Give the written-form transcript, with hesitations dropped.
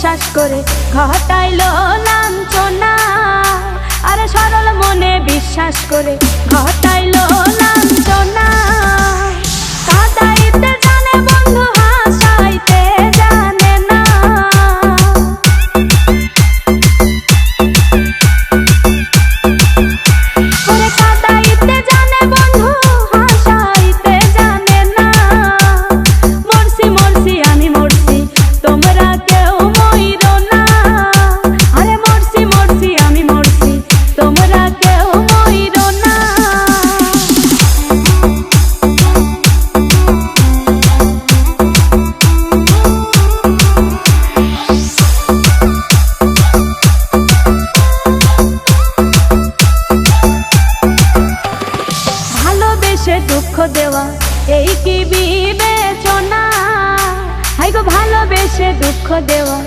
বিশ্বাস করে ঘটাইলো লাঞ্ছনা। আরে সরল মনে বিশ্বাস করে ঘটাইলো লাঞ্ছনা। কাঁদাইতে জানে বন্ধু হাসাইতে জানে না। ওরে কাঁদাইতে জানে বন্ধু হাসাইতে জানে না। মরছি মরছি আমি মরছি তোমরা কেউ মইরো না। আরে মরছি মরছি আমি মরছি তোমরা কেউ মইরো না। ভালোবেসে দুঃখ দেওয়া এই কি বিবেচনা? হাই গো ভালোবেসে দুঃখ দেওয়া